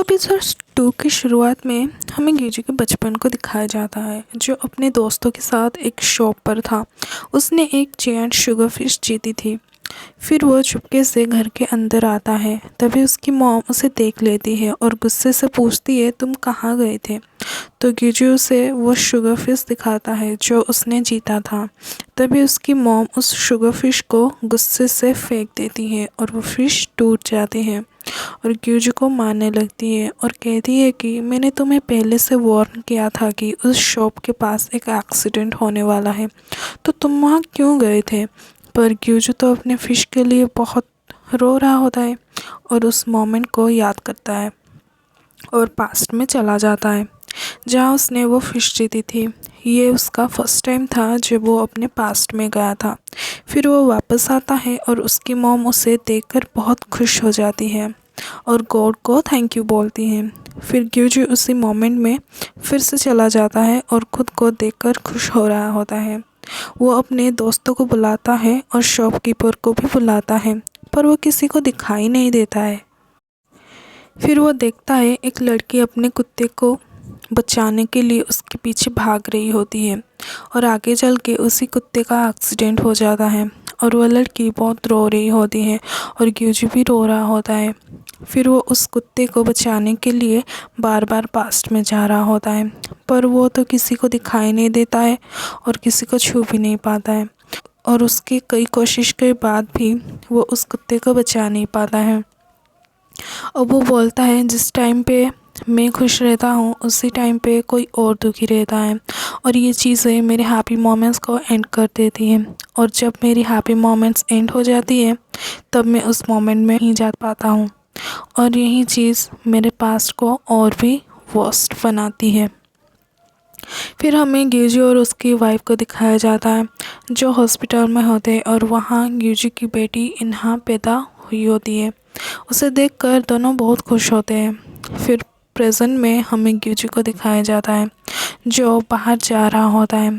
Episode 2 की शुरुआत में हमें गिजी के बचपन को दिखाया जाता है, जो अपने दोस्तों के साथ एक शॉप पर था। उसने एक जायंट शुगर फिश जीती थी। फिर वो चुपके से घर के अंदर आता है। तभी उसकी मॉम उसे देख लेती है और गुस्से से पूछती है, तुम कहाँ गए थे? तो गिजू उसे वो शुगर फिश दिखाता है जो उसने जीता था। तभी उसकी मॉम उस शुगर फिश को गुस्से से फेंक देती है और वो फिश टूट जाती है और गिजू को मारने लगती है और कहती है कि मैंने तुम्हें पहले से वार्न किया था कि उस शॉप के पास एक एक्सीडेंट होने वाला है, तो तुम वहाँ क्यों गए थे? पर गिजू तो अपने फ़िश के लिए बहुत रो रहा होता है और उस मोमेंट को याद करता है और पास्ट में चला जाता है जहाँ उसने वो फ़िश जीती थी। ये उसका फर्स्ट टाइम था जब वो अपने पास्ट में गया था। फिर वो वापस आता है और उसकी मॉम उसे देखकर बहुत खुश हो जाती है और गॉड को थैंक यू बोलती है। फिर गिजू उसी मोमेंट में फिर से चला जाता है और ख़ुद को देखकर खुश हो रहा होता है। वो अपने दोस्तों को बुलाता है और शॉपकीपर को भी बुलाता है, पर वो किसी को दिखाई नहीं देता है। फिर वो देखता है एक लड़की अपने कुत्ते को बचाने के लिए उसके पीछे भाग रही होती है और आगे चल के उसी कुत्ते का एक्सीडेंट हो जाता है और वह लड़की बहुत रो रही होती है और गिजू भी रो रहा होता है। फिर वो उस कुत्ते को बचाने के लिए बार बार पास्ट में जा रहा होता है, पर वो तो किसी को दिखाई नहीं देता है और किसी को छू भी नहीं पाता है और उसकी कई कोशिश के बाद भी वो उस कुत्ते को बचा नहीं पाता है। और वो बोलता है, जिस टाइम पे मैं खुश रहता हूँ उसी टाइम पे कोई और दुखी रहता है और ये चीज़ें मेरे हैप्पी मोमेंट्स को एंड कर देती हैं, और जब मेरी हैप्पी मोमेंट्स एंड हो जाती है तब मैं उस मोमेंट में ही जा पाता हूँ और यही चीज़ मेरे पास्ट को और भी वर्स्ट बनाती है। फिर हमें गिजू और उसकी वाइफ को दिखाया जाता है जो हॉस्पिटल में होते हैं और वहाँ गिजू की बेटी इन्हा पैदा हुई होती है। उसे देखकर दोनों बहुत खुश होते हैं। फिर प्रेजेंट में हमें गिजू को दिखाया जाता है जो बाहर जा रहा होता है।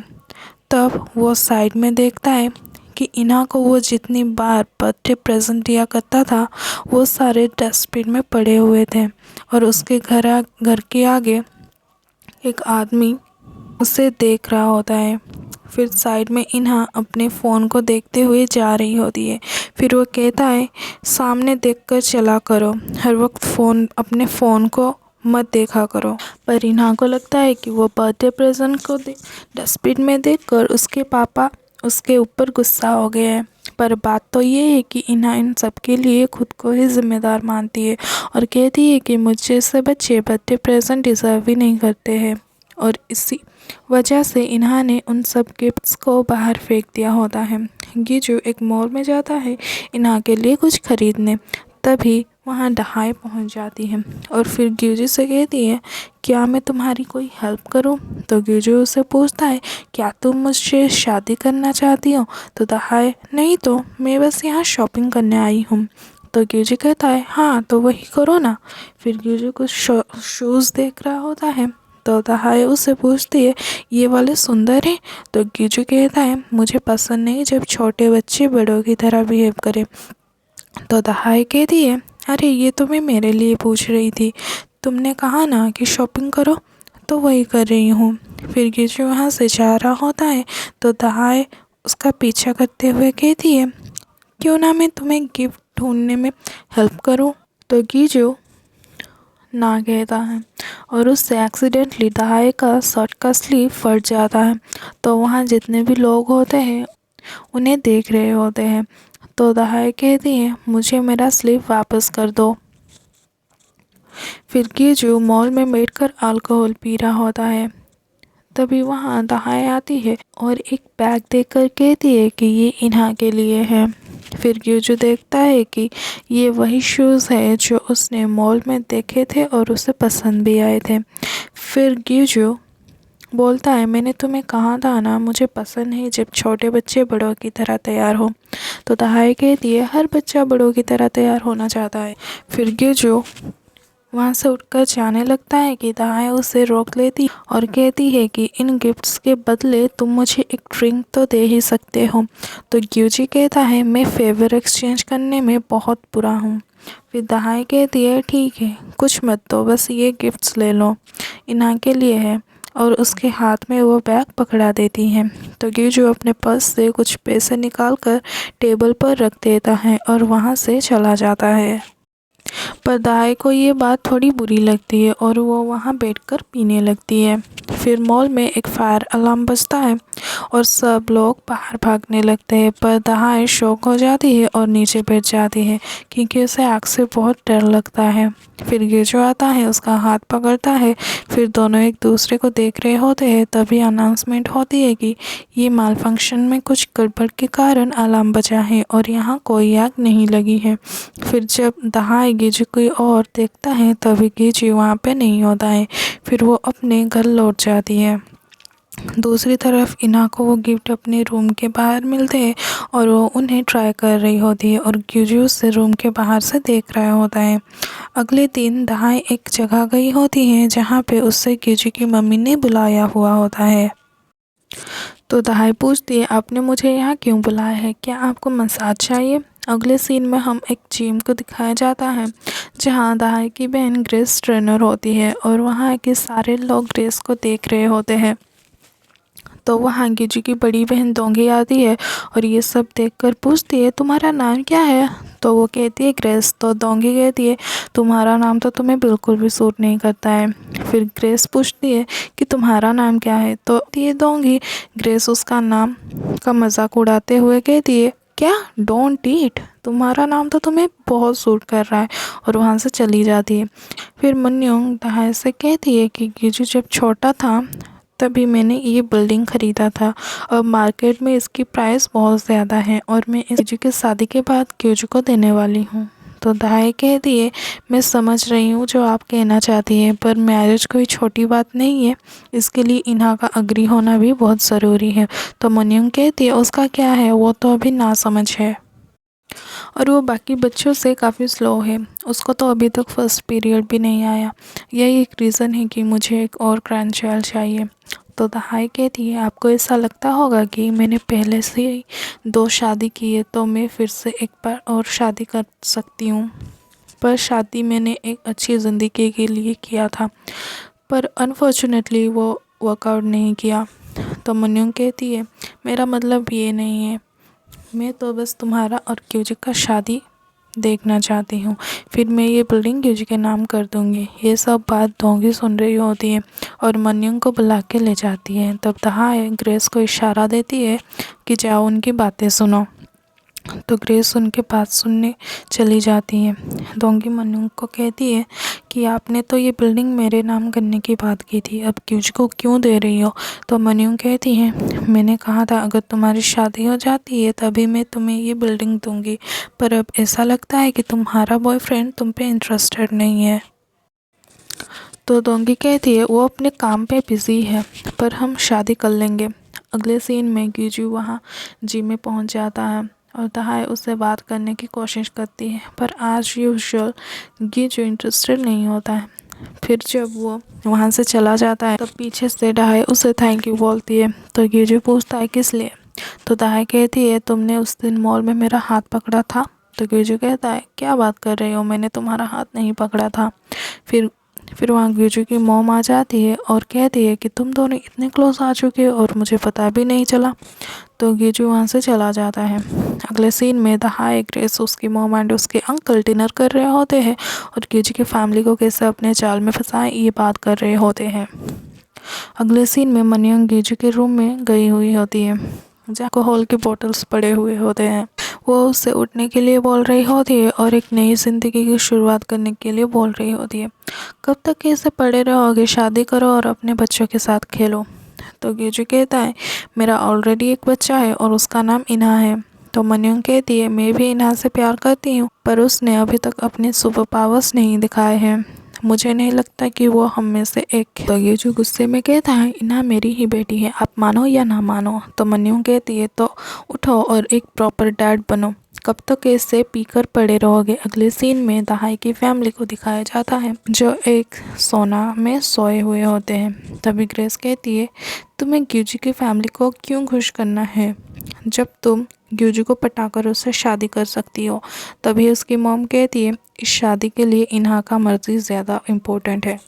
तब वो साइड में देखता है कि इन्हा को वो जितनी बार बर्थडे प्रेजेंट दिया करता था वो सारे डस्टबिन में पड़े हुए थे और उसके घर के आगे एक आदमी उसे देख रहा होता है। फिर साइड में इन्हा अपने फ़ोन को देखते हुए जा रही होती है। फिर वो कहता है, सामने देखकर चला करो, हर वक्त अपने फ़ोन को मत देखा करो। पर इन्हा को लगता है कि वो बर्थडे प्रेजेंट को डस्टबिन में देखकर उसके पापा उसके ऊपर गुस्सा हो गए हैं। पर बात तो ये है कि इन्हा इन सब के लिए खुद को ही ज़िम्मेदार मानती है और कहती है कि मुझ जैसे बच्चे बर्थडे प्रेजेंट डिज़र्व ही नहीं करते हैं, और इसी वजह से इन्हा ने उन सब गिफ्ट्स को बाहर फेंक दिया होता है। गिजू एक मॉल में जाता है इन्हा के लिए कुछ खरीदने। तभी वहाँ दहाई पहुँच जाती है और फिर गिजू से कहती है, क्या मैं तुम्हारी कोई हेल्प करूँ? तो गिजू उसे पूछता है, क्या तुम मुझसे शादी करना चाहती हो? तो दहाई, नहीं तो मैं बस यहाँ शॉपिंग करने आई हूँ। तो गिजू कहता है, हाँ तो वही करो ना। फिर गिजू कुछ शूज़ देख रहा होता है तो दहाई उसे पूछती है, ये वाले सुंदर हैं? तो गिजू कहता है, मुझे पसंद नहीं जब छोटे बच्चे बड़ों की तरह बिहेव करें। तो दहाई कहती है, अरे ये तो मैं मेरे लिए पूछ रही थी, तुमने कहा ना कि शॉपिंग करो, तो वही कर रही हूँ। फिर गिजू वहाँ से जा रहा होता है तो दहाई उसका पीछा करते हुए कहती है, क्यों ना मैं तुम्हें गिफ्ट ढूंढने में हेल्प करूँ? तो गिजू ना कहता है और उससे एक्सीडेंटली दहाई का शर्ट का स्लीव फट जाता है। तो वहाँ जितने भी लोग होते हैं उन्हें देख रहे होते हैं। तो दहाई कहती है, मुझे मेरा स्लीव वापस कर दो। फिर गिजू मॉल में बैठकर अल्कोहल पी रहा होता है। तभी वहाँ दहाई आती है और एक बैग देकर कहती है कि ये इन्हा के लिए है। फिर गिजू देखता है कि ये वही शूज़ है जो उसने मॉल में देखे थे और उसे पसंद भी आए थे। फिर गिजू बोलता है, मैंने तुम्हें कहा था ना मुझे पसंद है जब छोटे बच्चे बड़ों की तरह तैयार हो। तो दहाई कहती है, हर बच्चा बड़ों की तरह तैयार होना चाहता है। फिर गिजू वहाँ से उठकर जाने लगता है कि दहाई उसे रोक लेती और कहती है कि इन गिफ्ट्स के बदले तुम मुझे एक ड्रिंक तो दे ही सकते हो। तो गिजू कहता है, मैं फेवर एक्सचेंज करने में बहुत बुरा हूँ। फिर दहाई कहती है ठीक है, कुछ मत दो, बस ये गिफ्ट्स ले लो, इन्हा के लिए है। और उसके हाथ में वो बैग पकड़ा देती है। तो गिजू अपने पर्स से कुछ पैसे निकाल कर टेबल पर रख देता है और वहाँ से चला जाता है। पर दाई को ये बात थोड़ी बुरी लगती है और वो वहाँ बैठकर पीने लगती है। फिर मॉल में एक फायर अलार्म बजता है और सब लोग बाहर भागने लगते हैं, पर दहाई शॉक हो जाती है और नीचे बैठ जाती है क्योंकि उसे आग से बहुत डर लगता है। फिर गिजो आता है, उसका हाथ पकड़ता है। फिर दोनों एक दूसरे को देख रहे होते हैं। तभी अनाउंसमेंट होती है कि ये माल फंक्शन में कुछ गड़बड़ के कारण अलार्म बजा है और यहाँ कोई आग नहीं लगी है। फिर जब दहाई गिजू की ओर देखता है तभी गिजू वहाँ पे नहीं होता है। फिर वो अपने घर लौट जाती है। दूसरी तरफ इना को वो गिफ्ट अपने रूम के बाहर मिलते हैं और वो उन्हें ट्राई कर रही होती है और गिजू उसे रूम के बाहर से देख रहा होता है। अगले दिन दहाई एक जगह गई होती है जहाँ पे उससे गिजू की मम्मी ने बुलाया हुआ होता है। तो दहाई पूछती है आपने मुझे यहाँ क्यों बुलाया है, क्या आपको मसाज चाहिए। अगले सीन में हम एक जिम को दिखाया जाता है जहाँ दहाई की बहन ग्रेस ट्रेनर होती है और वहाँ के सारे लोग ग्रेस को देख रहे होते हैं। तो वहाँ गिजू की बड़ी बहन दोंगी आती है और ये सब देखकर पूछती है तुम्हारा नाम क्या है। तो वो कहती है ग्रेस। तो दोंगी कहती है तुम्हारा नाम तो तुम्हें बिल्कुल भी सूट नहीं करता है। फिर ग्रेस पूछती है कि तुम्हारा नाम क्या है। तो ये दोंगी ग्रेस उसका नाम का मजाक उड़ाते हुए कहती है क्या डोंट ईट, तुम्हारा नाम तो तुम्हें बहुत सूट कर रहा है, और वहाँ से चली जाती है। फिर मन्योंग दहाई से कहती है कि गिजू जब छोटा था तभी मैंने ये बिल्डिंग ख़रीदा था और मार्केट में इसकी प्राइस बहुत ज़्यादा है और मैं इस गिजू की शादी के बाद गिजू को देने वाली हूँ। तो दहाई कहती है मैं समझ रही हूँ जो आप कहना चाहती है, पर मैरिज कोई छोटी बात नहीं है, इसके लिए इन्हा का अग्री होना भी बहुत ज़रूरी है। तो मन्योंग कहती है उसका क्या है, वो तो अभी नासमझ है और वो बाकी बच्चों से काफ़ी स्लो है, उसको तो अभी तक फर्स्ट पीरियड भी नहीं आया। यही एक रीज़न है कि मुझे एक और ग्रैंड चाइल्ड चाहिए। तो दहाई कहती है आपको ऐसा लगता होगा कि मैंने पहले से ही 2 शादी की है तो मैं फिर से एक बार और शादी कर सकती हूँ, पर शादी मैंने एक अच्छी ज़िंदगी के लिए किया था, पर अनफॉर्चुनेटली वो वर्कआउट नहीं किया। तो मन्योंग कहती है मेरा मतलब ये नहीं है, मैं तो बस तुम्हारा और गिजू का शादी देखना चाहती हूँ, फिर मैं ये बिल्डिंग गिजू के नाम कर दूँगी। ये सब बात दोंगी सुन रही होती है और मन्योंग को बुला के ले जाती है। तब दहाई ग्रेस को इशारा देती है कि जाओ उनकी बातें सुनो। तो ग्रेस उनके बात सुनने चली जाती है। दोंगी मन्योंग को कहती है कि आपने तो ये बिल्डिंग मेरे नाम करने की बात की थी, अब गिजू को क्यों दे रही हो। तो मन्योंग कहती है मैंने कहा था अगर तुम्हारी शादी हो जाती है तभी मैं तुम्हें ये बिल्डिंग दूंगी, पर अब ऐसा लगता है कि तुम्हारा बॉयफ्रेंड तुम पे इंटरेस्टेड नहीं है। तो दोंगी कहती है वो अपने काम पे बिज़ी है, पर हम शादी कर लेंगे। अगले सीन में गिजू वहाँ जिम में पहुँच जाता है और दहाई उससे बात करने की कोशिश करती है, पर आज यूजुअल गिजू इंटरेस्टेड नहीं होता है। फिर जब वो वहाँ से चला जाता है तब पीछे से दहाई उसे थैंक यू बोलती है। तो गिजू पूछता है किस लिए। तो दहाई कहती है तुमने उस दिन मॉल में मेरा हाथ पकड़ा था। तो गिजू कहता है क्या बात कर रहे हो, मैंने तुम्हारा हाथ नहीं पकड़ा था। फिर वहाँ गिजू की मॉम आ जाती है और कहती है कि तुम दोनों इतने क्लोज आ चुके हो और मुझे पता भी नहीं चला। तो गिजू वहाँ से चला जाता है। अगले सीन में दहाई ग्रेस उसकी मॉम एंड उसके अंकल डिनर कर रहे होते हैं और गिजू की फैमिली को कैसे अपने जाल में फंसाएं ये बात कर रहे होते हैं। अगले सीन में मन्योंग गिजू के रूम में गई हुई होती है जहाँ अल्कोहल के बॉटल्स पड़े हुए होते हैं। वो उससे उठने के लिए बोल रही होती है और एक नई ज़िंदगी की शुरुआत करने के लिए बोल रही होती है। कब तक ऐसे पड़े रहोगे, शादी करो और अपने बच्चों के साथ खेलो। तो गिजू कहता है मेरा ऑलरेडी एक बच्चा है और उसका नाम इना है। तो मन्योंग कहती है मैं भी इना से प्यार करती हूँ, पर उसने अभी तक अपने सुपर पावर्स नहीं दिखाए हैं, मुझे नहीं लगता कि वो हम में से एक। तो गिजू गुस्से में कहता है इना मेरी ही बेटी है, आप मानो या ना मानो। तो मन्योंग कहती है तो उठो और एक प्रॉपर डैड बनो, कब तक ऐसे पीकर पड़े रहोगे। अगले सीन में दहाई की फैमिली को दिखाया जाता है जो एक सोना में सोए हुए होते हैं। तभी ग्रेस कहती है तुम्हें गिजू की फैमिली को क्यों खुश करना है, जब तुम ग्यूजू को पटाकर उससे शादी कर सकती हो। तभी उसकी मॉम कहती है इस शादी के लिए इन्हा का मर्जी ज़्यादा इम्पोर्टेंट है।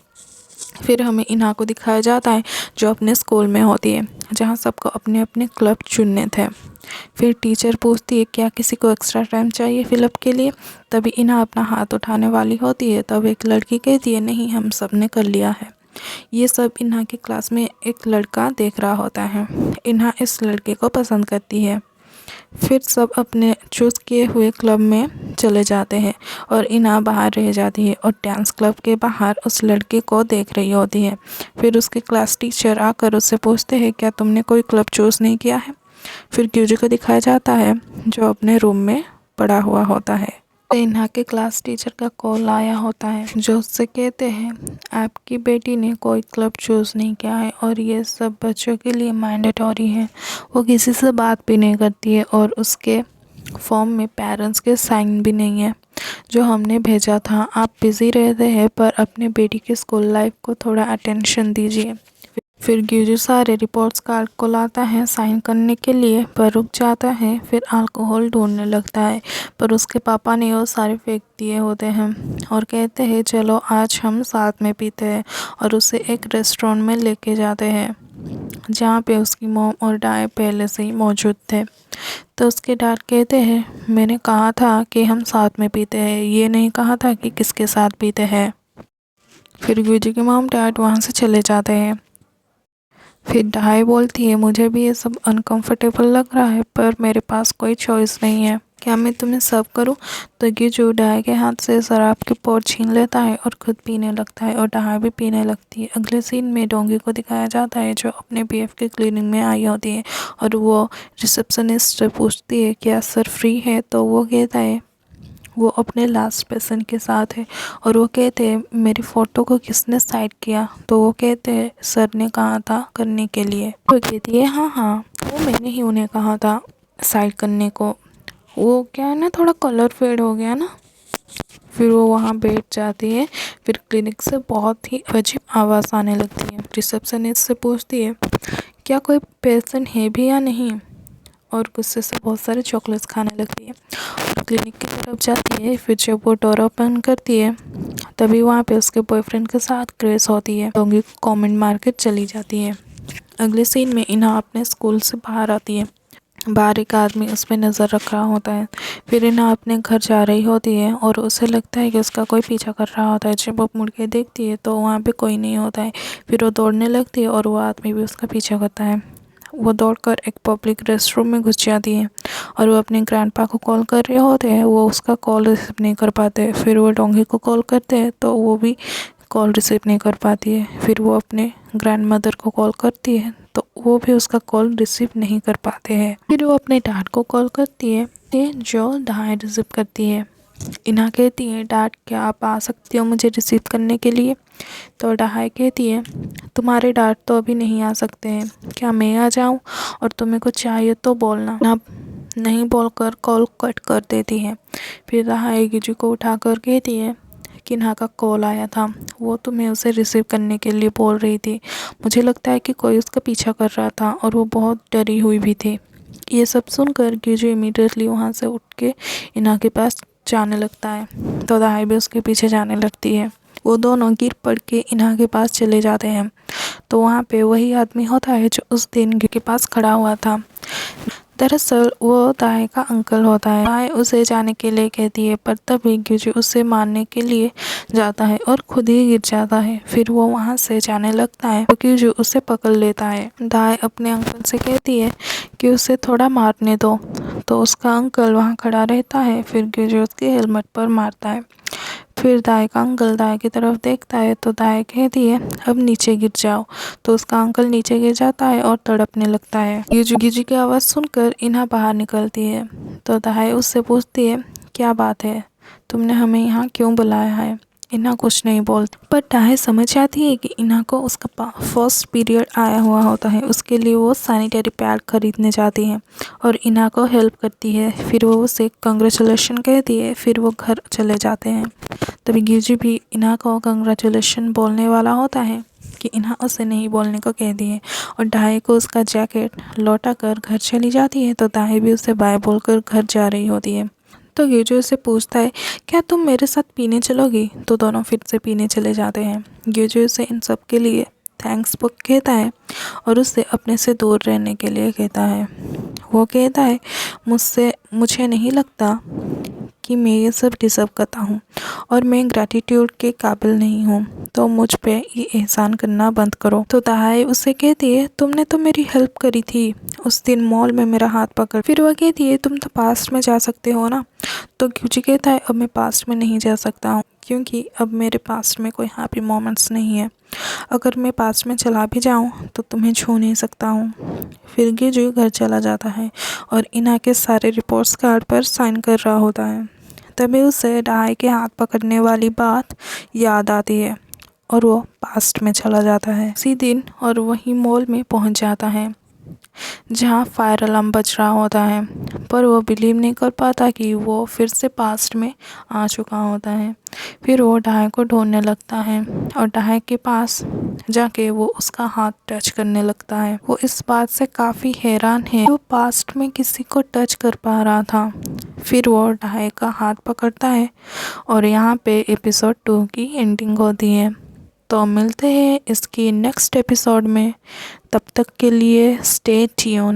फिर हमें इन्हा को दिखाया जाता है जो अपने स्कूल में होती है, जहाँ सबको अपने अपने क्लब चुनने थे। फिर टीचर पूछती है क्या किसी को एक्स्ट्रा टाइम चाहिए फिलअप के लिए। तभी इन्हा अपना हाथ उठाने वाली होती है, तब एक लड़की कहती है नहीं हम सब ने कर लिया है। ये सब इन्हा की क्लास में एक लड़का देख रहा होता है। इन्हा इस लड़के को पसंद करती है। फिर सब अपने चूज़ किए हुए क्लब में चले जाते हैं और इन्हा बाहर रह जाती है और डांस क्लब के बाहर उस लड़के को देख रही होती है। फिर उसके क्लास टीचर आकर उससे पूछते हैं क्या तुमने कोई क्लब चूज़ नहीं किया है। फिर ग्यूजी को दिखाया जाता है जो अपने रूम में पड़ा हुआ होता है। इन्हा के क्लास टीचर का कॉल आया होता है जो उससे कहते हैं आपकी बेटी ने कोई क्लब चूज़ नहीं किया है और ये सब बच्चों के लिए मैंडेटरी है। वो किसी से बात भी नहीं करती है और उसके फॉर्म में पेरेंट्स के साइन भी नहीं है जो हमने भेजा था। आप बिज़ी रहते हैं पर अपने बेटी के स्कूल लाइफ को थोड़ा अटेंशन दीजिए। फिर ग्यूजू सारे रिपोर्ट्स कार्ड को लाता है साइन करने के लिए पर रुक जाता है। फिर अल्कोहल ढूंढने लगता है पर उसके पापा ने वो सारे फेंक दिए होते हैं और कहते हैं चलो आज हम साथ में पीते हैं, और उसे एक रेस्टोरेंट में लेके जाते हैं जहाँ पे उसकी मॉम और डैड पहले से ही मौजूद थे। तो उसके डैड कहते हैं मैंने कहा था कि हम साथ में पीते हैं, ये नहीं कहा था कि किसके साथ पीते हैं। फिर ग्यूजू की मॉम डैड वहाँ से चले जाते हैं। फिर डाई बोलती है मुझे भी ये सब अनकंफर्टेबल लग रहा है पर मेरे पास कोई चॉइस नहीं है, क्या मैं तुम्हें सर्व करूं। तो ग्यूजू डाई के हाथ से शराब की पोर छीन लेता है और खुद पीने लगता है और डाई भी पीने लगती है। अगले सीन में डोंगी को दिखाया जाता है जो अपने बीएफ के क्लिनिक में आई होती है और वो रिसेप्शनिस्ट से पूछती है क्या सर फ्री है। तो वो कहता है वो अपने लास्ट पेशेंट के साथ है और वो कहते हैं मेरी फ़ोटो को किसने साइड किया। तो वो कहते हैं सर ने कहा था करने के लिए। वो कहती है हाँ हाँ वो मैंने ही उन्हें कहा था साइड करने को, वो क्या है ना थोड़ा कलर फेड हो गया ना। फिर वो वहाँ बैठ जाती है। फिर क्लिनिक से बहुत ही अजीब आवाज़ आने लगती है। रिसेप्शनिस्ट से पूछती है क्या कोई पेशेंट है भी या नहीं, और गुस्से से बहुत सारे चॉकलेट्स खाने लगती है और क्लिनिक की तरफ जाती है। फिर जब वो डोर ओपन करती है तभी वहाँ पे उसके बॉयफ्रेंड के साथ क्रेश होती है। डोंगी को कमेंट मार के चली जाती है। अगले सीन में इन्हा अपने स्कूल से बाहर आती है। बाहर एक आदमी उस पर नज़र रख रहा होता है। फिर इन्हा अपने घर जा रही होती है और उसे लगता है कि उसका कोई पीछा कर रहा होता है। जब वो मुड़ के देखती है तो वहाँ पे कोई नहीं होता है। फिर वो दौड़ने लगती है और वो आदमी भी उसका पीछा करता है। वो दौड़कर एक पब्लिक रेस्टरूम में घुस जाती है और वो अपने ग्रैंडपा को कॉल कर रहे होते हैं, वो उसका कॉल रिसीव नहीं कर पाते। फिर वो डोंगी को कॉल करते हैं तो वो भी कॉल रिसीव नहीं कर पाती है। फिर वो अपने ग्रैंड मदर को कॉल करती है तो वो भी उसका कॉल रिसीव नहीं कर पाते हैं। फिर वो अपने डैड को कॉल करती है जो डैड रिसीव करती है। इन्हा कहती है डैड क्या आप आ सकती हो मुझे रिसीव करने के लिए। तो डहाई कहती है तुम्हारे डैड तो अभी नहीं आ सकते हैं, क्या मैं आ जाऊं, और तुम्हें कुछ चाहिए तो बोलना। ना नहीं बोलकर कॉल कट कर देती है। फिर डहाई गिजू को उठाकर कहती है कि इन्हा का कॉल आया था, वो तुम्हें उसे रिसीव करने के लिए बोल रही थी। मुझे लगता है कि कोई उसका पीछा कर रहा था और वो बहुत डरी हुई भी थी। ये सब सुनकर गिजू इमीडिएटली वहाँ से उठ के इन्हा के पास जाने लगता है तो दहाई भी उसके पीछे जाने लगती है। वो दोनों गिर पड़ के इन्हा के पास चले जाते हैं तो वहाँ पे वही आदमी होता है जो उस दिन के पास खड़ा हुआ था। दरअसल वो दाई का अंकल होता है। दाई उसे जाने के लिए कहती है पर तभी गिजू उसे मारने के लिए जाता है और खुद ही गिर जाता है। फिर वो वहाँ से जाने लगता है तो गिजू उसे पकड़ लेता है। दाई अपने अंकल से कहती है कि उसे थोड़ा मारने दो तो उसका अंकल वहाँ खड़ा रहता है। फिर गिजू उसके हेलमेट पर मारता है। फिर दाई का अंकल दाई की तरफ देखता है तो दाई कहती है अब नीचे गिर जाओ, तो उसका अंकल नीचे गिर जाता है और तड़पने लगता है। गिजू की आवाज़ सुनकर इन्हा बाहर निकलती है तो दाई उससे पूछती है क्या बात है, तुमने हमें यहाँ क्यों बुलाया है। इन्हा कुछ नहीं बोलती पर दाई समझ जाती है कि इन्हा को उसका फर्स्ट पीरियड आया हुआ होता है, उसके लिए वो सैनिटरी पैड खरीदने जाती है और इन्हा को हेल्प करती है। फिर वो उसे कंग्रेचुलेशन कहती है। फिर वो घर चले जाते हैं। तभी गिजू भी इन्हा को कंग्रेचुलेशन बोलने वाला होता है कि इन्हा उसे नहीं बोलने को कह दिए और डाई को उसका जैकेट लौटा कर घर चली जाती है तो डाई भी उसे बाय बोलकर घर जा रही होती है। तो ग्यूजो उससे पूछता है, क्या तुम मेरे साथ पीने चलोगी? तो दोनों फिर से पीने चले जाते हैं। ग्यूजो उसे इन सब के लिए थैंक्स बुक कहता है और उससे अपने से दूर रहने के लिए कहता है। वो कहता है, मुझे नहीं लगता कि मैं ये सब डिज़र्व करता हूँ और मैं ग्रैटिट्यूड के काबिल नहीं हूँ, तो मुझ पे ये एहसान करना बंद करो। तो ताहाई उसे कहती है, तुमने तो मेरी हेल्प करी थी उस दिन मॉल में मेरा हाथ पकड़। फिर वह कहती है, तुम तो पास्ट में जा सकते हो ना? तो ग्यूजी कहता है, अब मैं पास्ट में नहीं जा सकता हूँ क्योंकि अब मेरे पास्ट में कोई हैप्पी मोमेंट्स नहीं है। अगर मैं पास्ट में चला भी जाऊँ तो तुम्हें छू नहीं सकता हूँ। फिर ग्यूजी घर चला जाता है और इना के सारे रिपोर्ट्स कार्ड पर साइन कर रहा होता है। तभी उसे डाई के हाथ पकड़ने वाली बात याद आती है और वो पास्ट में चला जाता है उसी दिन और वही मॉल में पहुंच जाता है जहां फायर अलार्म बज रहा होता है। पर वो बिलीव नहीं कर पाता कि वो फिर से पास्ट में आ चुका होता है। फिर वो डाई को ढूंढने लगता है और डाई के पास जाके वो उसका हाथ टच करने लगता है। वो इस बात से काफ़ी हैरान है, वो पास्ट में किसी को टच कर पा रहा था। फिर वो डाई का हाथ पकड़ता है और यहाँ पे एपिसोड 2 की एंडिंग होती है। तो मिलते हैं इसकी नेक्स्ट एपिसोड में, तब तक के लिए स्टे ट्यून।